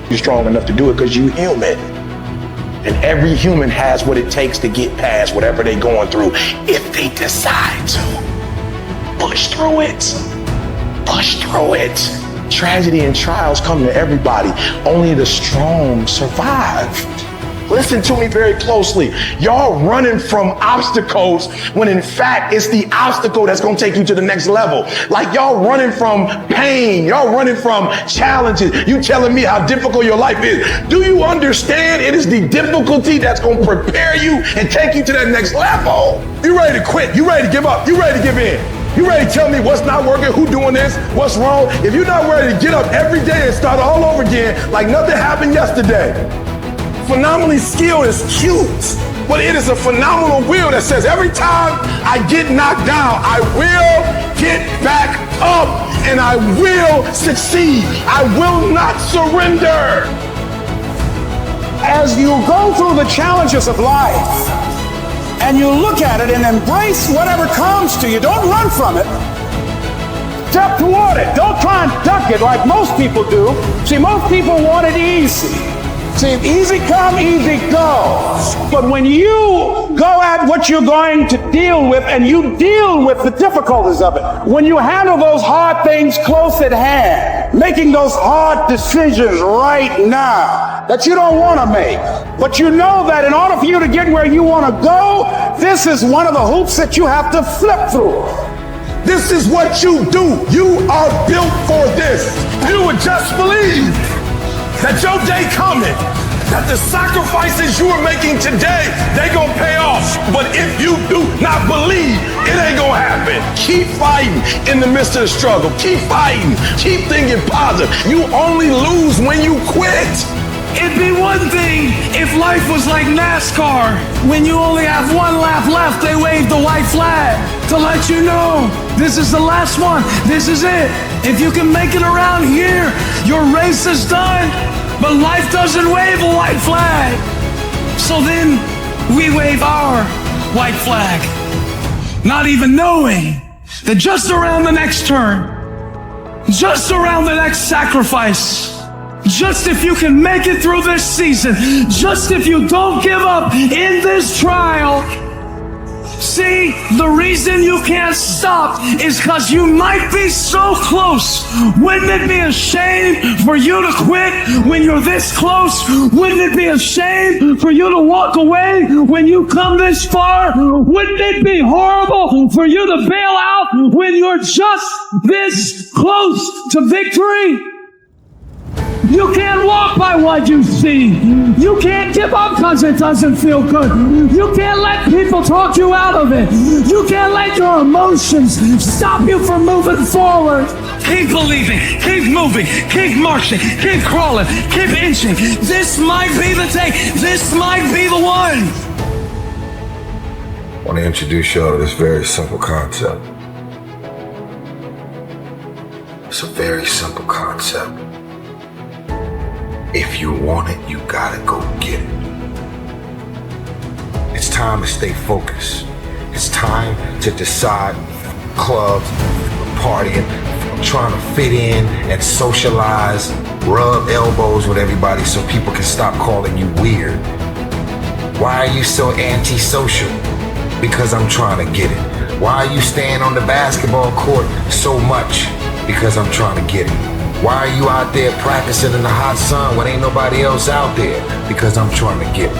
You're strong enough to do it because you're human. And every human has what it takes to get past whatever they're going through if they decide to. Push through it. Push through it. Tragedy and trials come to everybody. Only the strong survive. Listen to me very closely. Y'all running from obstacles when in fact it's the obstacle that's gonna take you to the next level. Like y'all running from pain, y'all running from challenges. You telling me how difficult your life is. Do you understand it is the difficulty that's gonna prepare you and take you to that next level? You ready to quit, you ready to give up, you ready to give in. You ready to tell me what's not working, who doing this, what's wrong? If you're not ready to get up every day and start all over again like nothing happened yesterday. Phenomenally skilled is cute, but it is a phenomenal will that says every time I get knocked down, I will get back up and I will succeed. I will not surrender. As you go through the challenges of life and you look at it and embrace whatever comes to you, don't run from it. Step toward it. Don't try and duck it like most people do. See, most people want it easy. See, easy come, easy go. But when you go at what you're going to deal with and you deal with the difficulties of it, when you handle those hard things close at hand, making those hard decisions right now that you don't want to make, but you know that in order for you to get where you want to go, this is one of the hoops that you have to flip through. This is what you do. You are built for this. You would just believe that your day coming, that the sacrifices you are making today, they gonna pay off. But if you do not believe, it ain't gonna happen. Keep fighting in the midst of the struggle. Keep fighting. Keep thinking positive. You only lose when you quit. It'd be one thing if life was like NASCAR. When you only have one lap left, they wave the white flag to let you know this is the last one. This is it. If you can make it around here, your race is done. But life doesn't wave a white flag. So then we wave our white flag, not even knowing that just around the next turn, just around the next sacrifice, just if you can make it through this season, just if you don't give up in this trial. See, the reason you can't stop is because you might be so close. Wouldn't it be a shame for you to quit when you're this close? Wouldn't it be a shame for you to walk away when you come this far? Wouldn't it be horrible for you to bail out when you're just this close to victory? You can't walk by what you see. You can't give up because it doesn't feel good. You can't let people talk you out of it. You can't let your emotions stop you from moving forward. Keep believing, keep moving, keep marching, keep crawling, keep inching. This might be the day. This might be the one. I want to introduce y'all to this very simple concept. It's a very simple concept. If you want it, you gotta go get it. It's time to stay focused. It's time to decide clubs, partying, trying to fit in and socialize, rub elbows with everybody so people can stop calling you weird. Why are you so antisocial? Because I'm trying to get it. Why are you staying on the basketball court so much? Because I'm trying to get it. Why are you out there practicing in the hot sun when ain't nobody else out there? Because I'm trying to get it.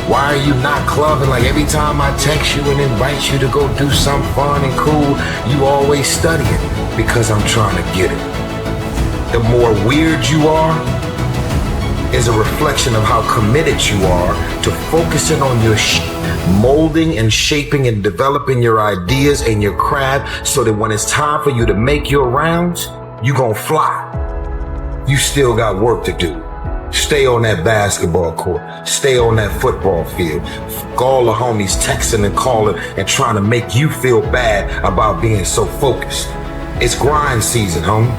Why are you not clubbing like every time I text you and invite you to go do something fun and cool, you always studying? Because I'm trying to get it. The more weird you are is a reflection of how committed you are to focusing on your molding and shaping and developing your ideas and your craft so that when it's time for you to make your rounds, you gonna fly. You still got work to do. Stay on that basketball court. Stay on that football field. All the homies texting and calling and trying to make you feel bad about being so focused. It's grind season, homie.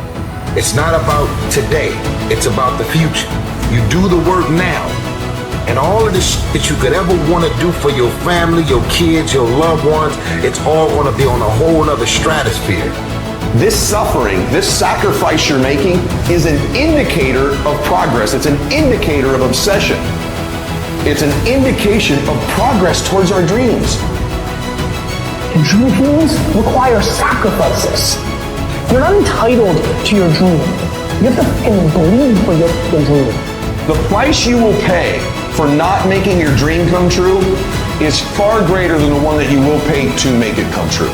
It's not about today. It's about the future. You do the work now. And all of the that you could ever want to do for your family, your kids, your loved ones, it's all going to be on a whole other stratosphere. This suffering, this sacrifice you're making is an indicator of progress. It's an indicator of obsession. It's an indication of progress towards our dreams. And dreams require sacrifices. You're not entitled to your dream. You have to fucking believe for your dream. The price you will pay for not making your dream come true is far greater than the one that you will pay to make it come true.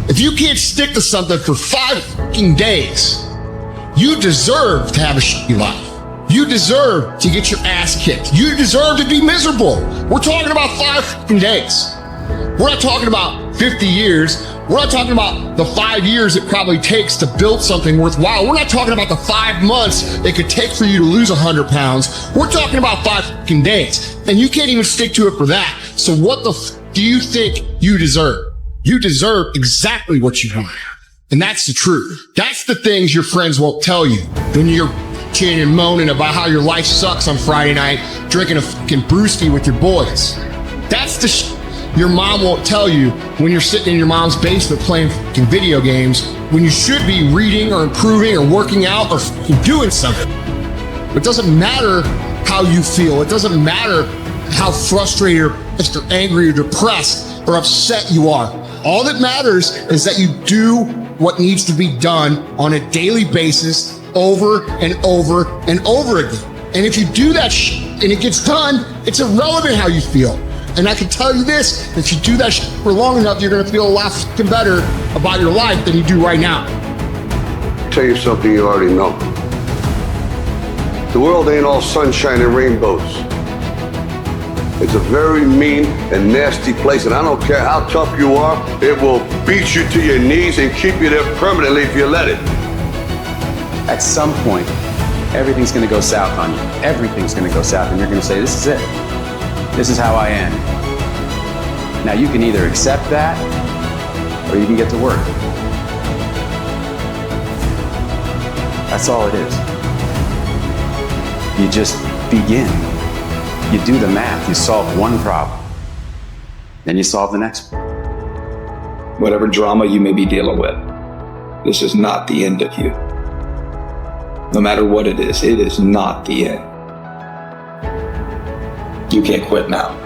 If you can't stick to something for 5 fucking days, you deserve to have a shitty life. You deserve to get your ass kicked. You deserve to be miserable. We're talking about 5 fucking days. We're not talking about 50 years. We're not talking about the 5 years it probably takes to build something worthwhile. We're not talking about the 5 months it could take for you to lose 100 pounds. We're talking about 5 fucking days. And you can't even stick to it for that. So what the do you think you deserve? You deserve exactly what you want. And that's the truth. That's the things your friends won't tell you when you're bitching and moaning about how your life sucks on Friday night, drinking a fucking brewski with your boys. That's the your mom won't tell you when you're sitting in your mom's basement playing fucking video games when you should be reading or improving or working out or fucking doing something. It doesn't matter how you feel. It doesn't matter how frustrated or angry or depressed or upset you are. All that matters is that you do what needs to be done on a daily basis over and over and over again. And if you do that and it gets done, it's irrelevant how you feel. And I can tell you this, if you do that for long enough, you're gonna feel a lot better about your life than you do right now. I'll tell you something you already know. The world ain't all sunshine and rainbows. It's a very mean and nasty place, and I don't care how tough you are, it will beat you to your knees and keep you there permanently if you let it. At some point, everything's gonna go south on you. Everything's gonna go south, and you're gonna say, this is it. This is how I end. Now you can either accept that, or you can get to work. That's all it is. You just begin. You do the math, you solve one problem, then you solve the next one. Whatever drama you may be dealing with, this is not the end of you. No matter what it is not the end. You can't quit now.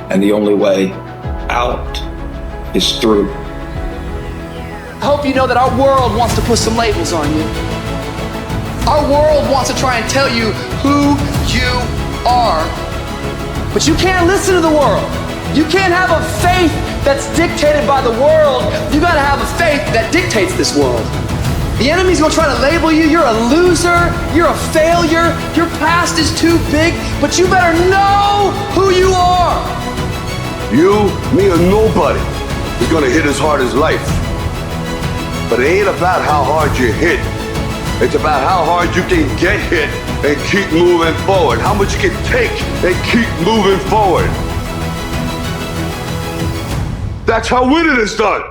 And the only way out is through. I hope you know that our world wants to put some labels on you. Our world wants to try and tell you who you are. But you can't listen to the world. You can't have a faith that's dictated by the world. You gotta have a faith that dictates this world. The enemy's gonna try to label you. You're a loser. You're a failure. Your past is too big. But you better know who you are. You, me, or nobody is gonna hit as hard as life. But it ain't about how hard you hit. It's about how hard you can get hit and keep moving forward. How much you can take and keep moving forward. That's how winning is done.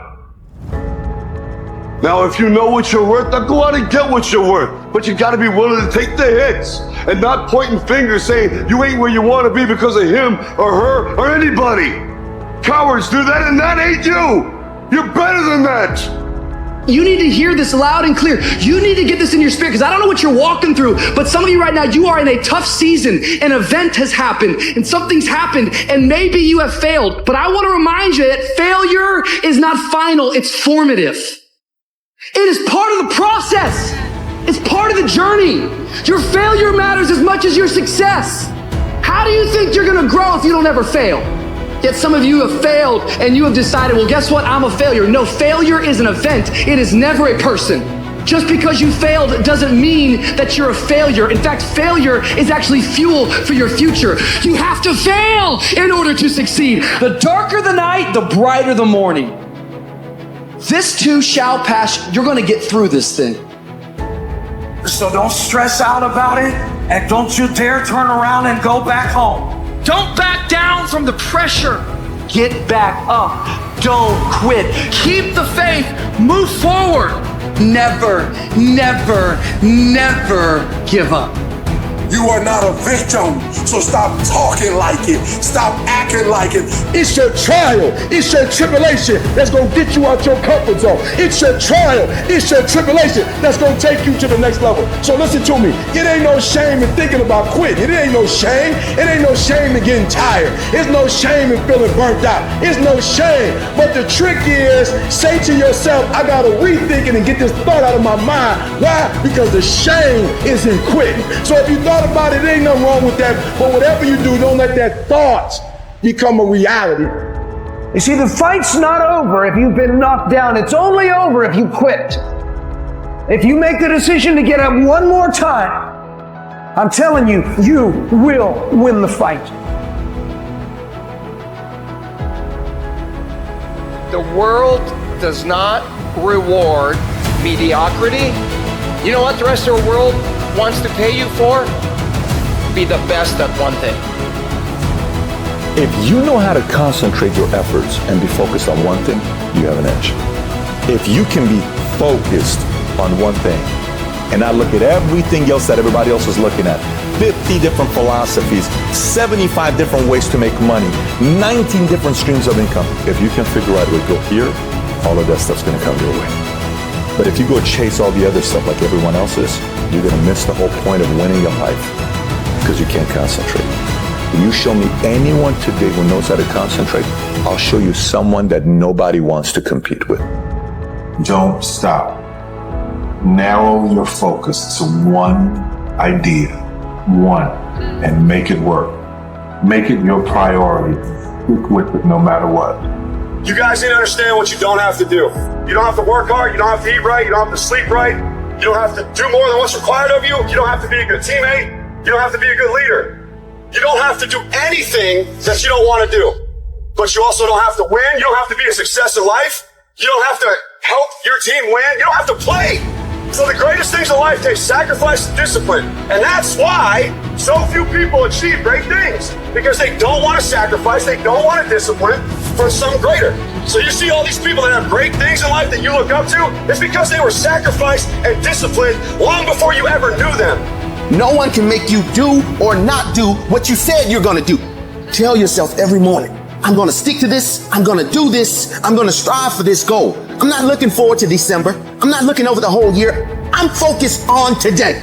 Now, if you know what you're worth, then go out and get what you're worth. But you gotta be willing to take the hits and not pointing fingers saying you ain't where you wanna be because of him or her or anybody. Cowards do that, and that ain't you. You're better than that. You need to hear this loud and clear. You need to get this in your spirit, because I don't know what you're walking through, but some of you right now, you are in a tough season. An event has happened and something's happened, and maybe you have failed. But I want to remind you that failure is not final, it's formative. It is part of the process. It's part of the journey. Your failure matters as much as your success. How do you think you're gonna grow if you don't ever fail? Yet some of you have failed and you have decided, well, guess what? I'm a failure. No, failure is an event. It is never a person. Just because you failed doesn't mean that you're a failure. In fact, failure is actually fuel for your future. You have to fail in order to succeed. The darker the night, the brighter the morning. This too shall pass. You're gonna get through this thing. So don't stress out about it, and don't you dare turn around and go back home. Don't back down from the pressure. Get back up. Don't quit. Keep the faith. Move forward. Never, never, never give up. You are not a victim. So stop talking like it. Stop acting like it. It's your trial. It's your tribulation that's going to get you out your comfort zone. It's your trial. It's your tribulation that's going to take you to the next level. So listen to me. It ain't no shame in thinking about quitting. It ain't no shame. It ain't no shame in getting tired. It's no shame in feeling burnt out. It's no shame. But the trick is, say to yourself, I got to rethink it and get this thought out of my mind. Why? Because the shame is in quitting. So if you thought about it, ain't nothing wrong with that. But whatever you do, don't let that thought become a reality. You see, the fight's not over if you've been knocked down. It's only over if you quit. If you make the decision to get up one more time, I'm telling you, you will win the fight. The world does not reward mediocrity. You know what the rest of the world wants to pay you for? Be the best at one thing. If you know how to concentrate your efforts and be focused on one thing, you have an edge. If you can be focused on one thing and not look at everything else that everybody else is looking at, 50 different philosophies, 75 different ways to make money, 19 different streams of income. If you can figure out where to go here, all of that stuff's gonna come your way. But if you go chase all the other stuff like everyone else is, you're gonna miss the whole point of winning in life because you can't concentrate. When you show me anyone today who knows how to concentrate, I'll show you someone that nobody wants to compete with. Don't stop. Narrow your focus to one idea, one, and make it work. Make it your priority. Stick with it no matter what. You guys need to understand what you don't have to do. You don't have to work hard. You don't have to eat right. You don't have to sleep right. You don't have to do more than what's required of you. You don't have to be a good teammate. You don't have to be a good leader. You don't have to do anything that you don't want to do. But you also don't have to win. You don't have to be a success in life. You don't have to help your team win. You don't have to play. So the greatest things in life take sacrifice and discipline. And that's why so few people achieve great things. Because they don't want to sacrifice, they don't want to discipline for some greater. So you see all these people that have great things in life that you look up to, it's because they were sacrificed and disciplined long before you ever knew them. No one can make you do or not do what you said you're gonna do. Tell yourself every morning, I'm gonna stick to this, I'm gonna do this, I'm gonna strive for this goal. I'm not looking forward to December. I'm not looking over the whole year. I'm focused on today.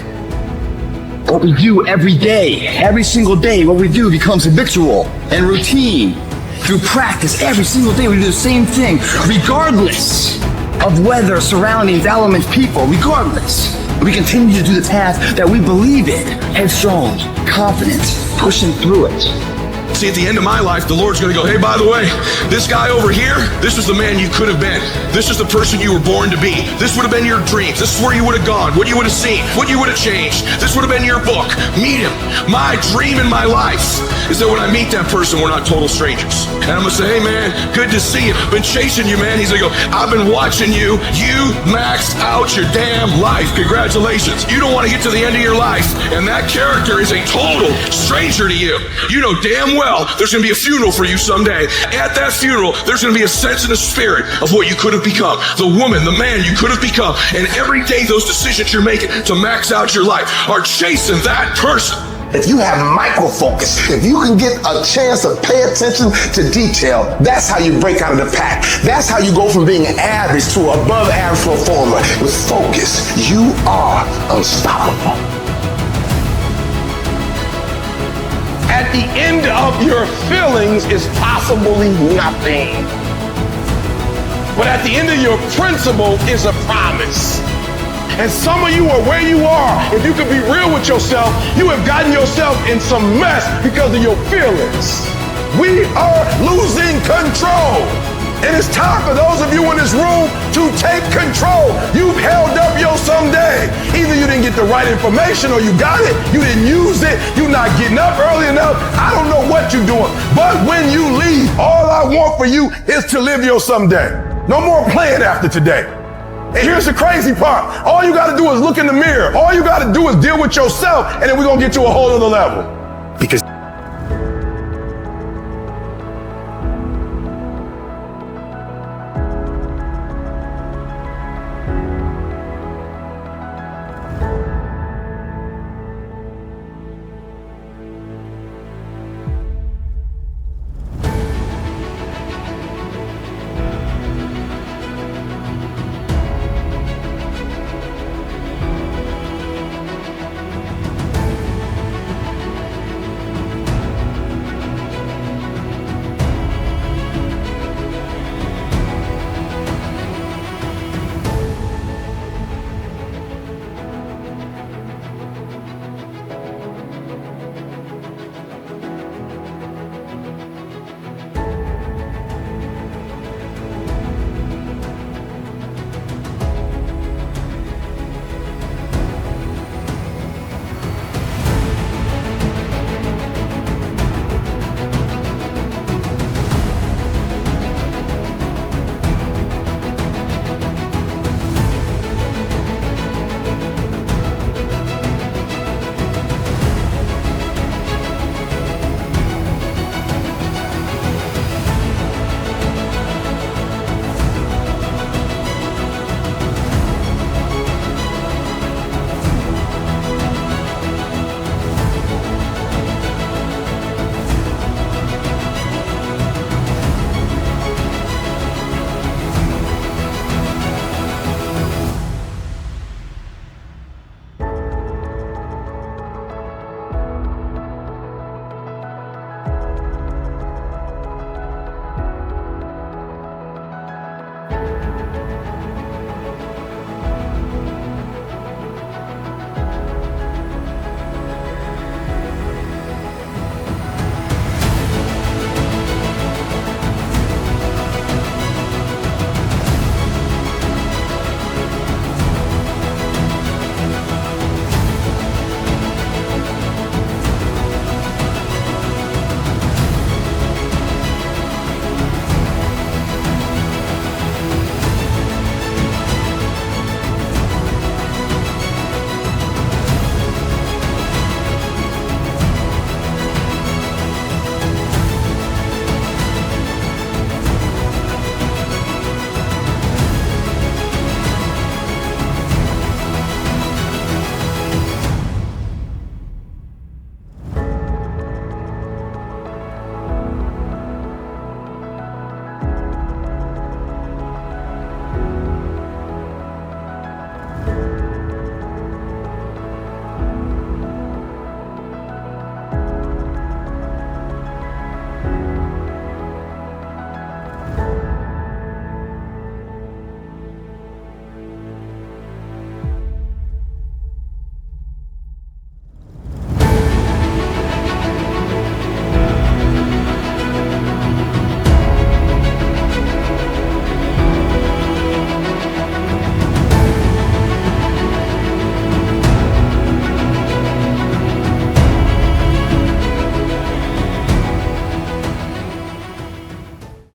What we do every day, every single day, what we do becomes habitual and routine. Through practice, every single day we do the same thing, regardless of weather, surroundings, elements, people, regardless. We continue to do the task that we believe in, headstrong, confident, pushing through it. See, at the end of my life, the Lord's going to go, hey, by the way, this guy over here, this was the man you could have been. This is the person you were born to be. This would have been your dreams. This is where you would have gone, what you would have seen, what you would have changed. This would have been your book. Meet him. My dream in my life is that when I meet that person, we're not total strangers. And I'm going to say, hey, man, good to see you. Been chasing you, man. He's going to go, I've been watching you. You maxed out your damn life. Congratulations. You don't want to get to the end of your life, and that character is a total stranger to you. You know damn well there's going to be a funeral for you someday. At that funeral, there's going to be a sense in the spirit of what you could have become, the woman, the man you could have become. And every day those decisions you're making to max out your life are chasing that person. If you have micro focus, if you can get a chance to pay attention to detail, that's how you break out of the pack. That's how you go from being an average to above average performer. With focus, you are unstoppable. At the end of your feelings is possibly nothing. But at the end of your principle is a promise. And some of you are where you are. If you can be real with yourself, you have gotten yourself in some mess because of your feelings. We are losing control. And it's time for those of you in this room to take control. You've held up your someday. Either you didn't get the right information or you got it, you didn't use it, you're not getting up early enough. I don't know what you're doing. But when you leave, all I want for you is to live your someday. No more playing after today. And here's the crazy part. All you got to do is look in the mirror. All you got to do is deal with yourself, and then we're going to get to a whole other level. Because